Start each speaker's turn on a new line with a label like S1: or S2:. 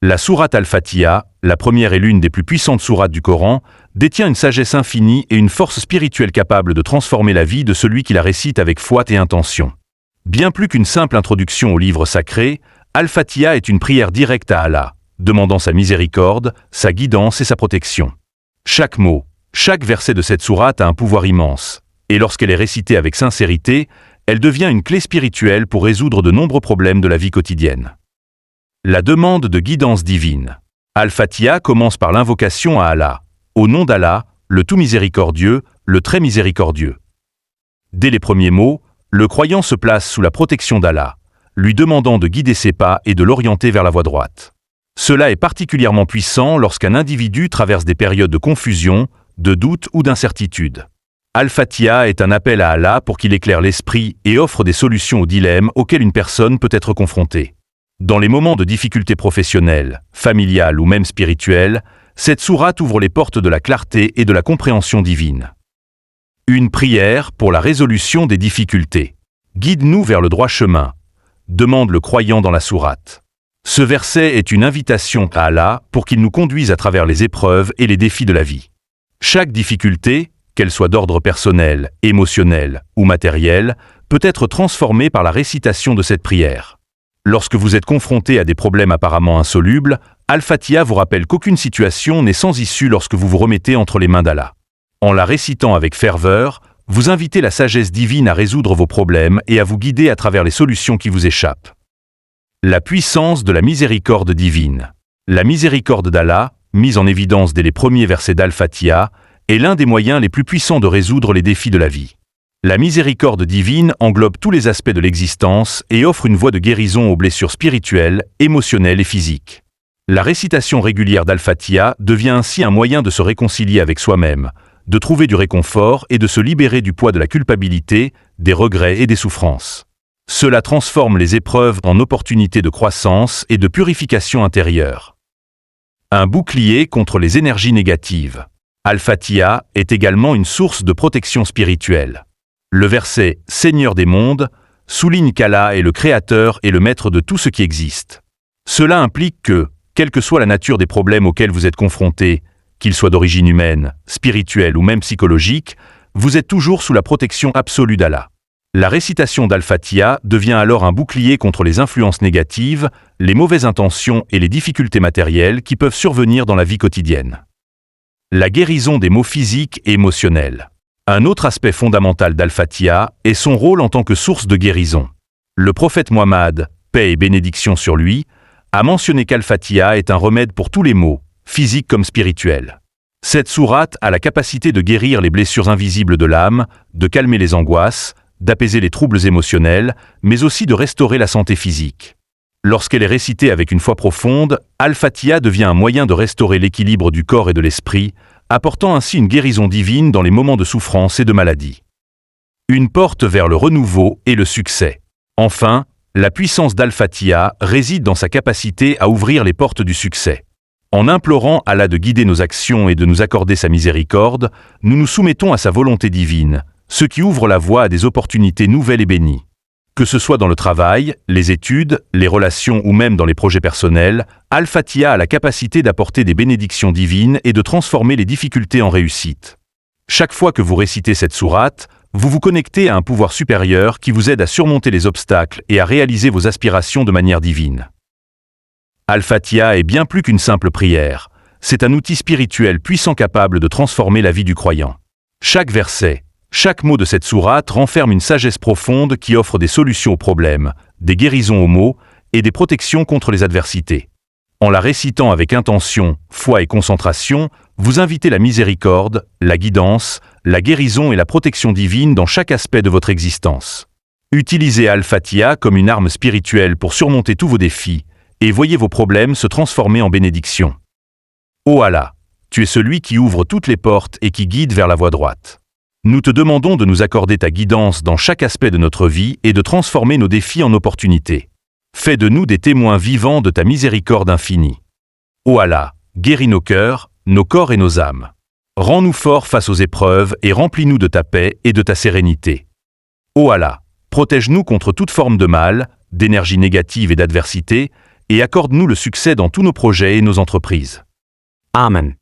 S1: La sourate Al-Fatiha, la première et l'une des plus puissantes sourates du Coran, détient une sagesse infinie et une force spirituelle capable de transformer la vie de celui qui la récite avec foi et intention. Bien plus qu'une simple introduction au livre sacré, Al-Fatiha est une prière directe à Allah, demandant sa miséricorde, sa guidance et sa protection. Chaque mot, chaque verset de cette sourate a un pouvoir immense, et lorsqu'elle est récitée avec sincérité, elle devient une clé spirituelle pour résoudre de nombreux problèmes de la vie quotidienne. La demande de guidance divine. Al-Fatiha commence par l'invocation à Allah. Au nom d'Allah, le tout miséricordieux, le très miséricordieux. Dès les premiers mots, le croyant se place sous la protection d'Allah, lui demandant de guider ses pas et de l'orienter vers la voie droite. Cela est particulièrement puissant lorsqu'un individu traverse des périodes de confusion, de doute ou d'incertitude. Al-Fatiha est un appel à Allah pour qu'il éclaire l'esprit et offre des solutions aux dilemmes auxquels une personne peut être confrontée. Dans les moments de difficultés professionnelles, familiales ou même spirituelles, cette sourate ouvre les portes de la clarté et de la compréhension divine. Une prière pour la résolution des difficultés. Guide-nous vers le droit chemin, demande le croyant dans la sourate. Ce verset est une invitation à Allah pour qu'il nous conduise à travers les épreuves et les défis de la vie. Chaque difficulté, qu'elle soit d'ordre personnel, émotionnel ou matériel, peut être transformée par la récitation de cette prière. Lorsque vous êtes confronté à des problèmes apparemment insolubles, Al-Fatiha vous rappelle qu'aucune situation n'est sans issue lorsque vous vous remettez entre les mains d'Allah. En la récitant avec ferveur, vous invitez la sagesse divine à résoudre vos problèmes et à vous guider à travers les solutions qui vous échappent. La puissance de la miséricorde divine. La miséricorde d'Allah, mise en évidence dès les premiers versets d'Al-Fatiha, est l'un des moyens les plus puissants de résoudre les défis de la vie. La miséricorde divine englobe tous les aspects de l'existence et offre une voie de guérison aux blessures spirituelles, émotionnelles et physiques. La récitation régulière d'Al-Fatiha devient ainsi un moyen de se réconcilier avec soi-même, de trouver du réconfort et de se libérer du poids de la culpabilité, des regrets et des souffrances. Cela transforme les épreuves en opportunités de croissance et de purification intérieure. Un bouclier contre les énergies négatives. Al-Fatiha est également une source de protection spirituelle. Le verset « Seigneur des mondes » souligne qu'Allah est le créateur et le maître de tout ce qui existe. Cela implique que, quelle que soit la nature des problèmes auxquels vous êtes confrontés, qu'ils soient d'origine humaine, spirituelle ou même psychologique, vous êtes toujours sous la protection absolue d'Allah. La récitation d'Al-Fatiha devient alors un bouclier contre les influences négatives, les mauvaises intentions et les difficultés matérielles qui peuvent survenir dans la vie quotidienne. La guérison des maux physiques et émotionnels. Un autre aspect fondamental d'Al-Fatiha est son rôle en tant que source de guérison. Le prophète Muhammad, paix et bénédiction sur lui, a mentionné qu'Al-Fatiha est un remède pour tous les maux, physiques comme spirituels. Cette sourate a la capacité de guérir les blessures invisibles de l'âme, de calmer les angoisses, d'apaiser les troubles émotionnels, mais aussi de restaurer la santé physique. Lorsqu'elle est récitée avec une foi profonde, Al-Fatiha devient un moyen de restaurer l'équilibre du corps et de l'esprit, apportant ainsi une guérison divine dans les moments de souffrance et de maladie. Une porte vers le renouveau et le succès. Enfin, la puissance d'Al-Fatiha réside dans sa capacité à ouvrir les portes du succès. En implorant Allah de guider nos actions et de nous accorder sa miséricorde, nous nous soumettons à sa volonté divine, ce qui ouvre la voie à des opportunités nouvelles et bénies. Que ce soit dans le travail, les études, les relations ou même dans les projets personnels, Al-Fatiha a la capacité d'apporter des bénédictions divines et de transformer les difficultés en réussite. Chaque fois que vous récitez cette sourate, vous vous connectez à un pouvoir supérieur qui vous aide à surmonter les obstacles et à réaliser vos aspirations de manière divine. Al-Fatiha est bien plus qu'une simple prière. C'est un outil spirituel puissant capable de transformer la vie du croyant. Chaque verset, chaque mot de cette sourate renferme une sagesse profonde qui offre des solutions aux problèmes, des guérisons aux maux et des protections contre les adversités. En la récitant avec intention, foi et concentration, vous invitez la miséricorde, la guidance, la guérison et la protection divine dans chaque aspect de votre existence. Utilisez Al-Fatiha comme une arme spirituelle pour surmonter tous vos défis et voyez vos problèmes se transformer en bénédictions. Ô Allah, tu es celui qui ouvre toutes les portes et qui guide vers la voie droite. Nous te demandons de nous accorder ta guidance dans chaque aspect de notre vie et de transformer nos défis en opportunités. Fais de nous des témoins vivants de ta miséricorde infinie. Ô Allah, guéris nos cœurs, nos corps et nos âmes. Rends-nous forts face aux épreuves et remplis-nous de ta paix et de ta sérénité. Ô Allah, protège-nous contre toute forme de mal, d'énergie négative et d'adversité, et accorde-nous le succès dans tous nos projets et nos entreprises.
S2: Amen.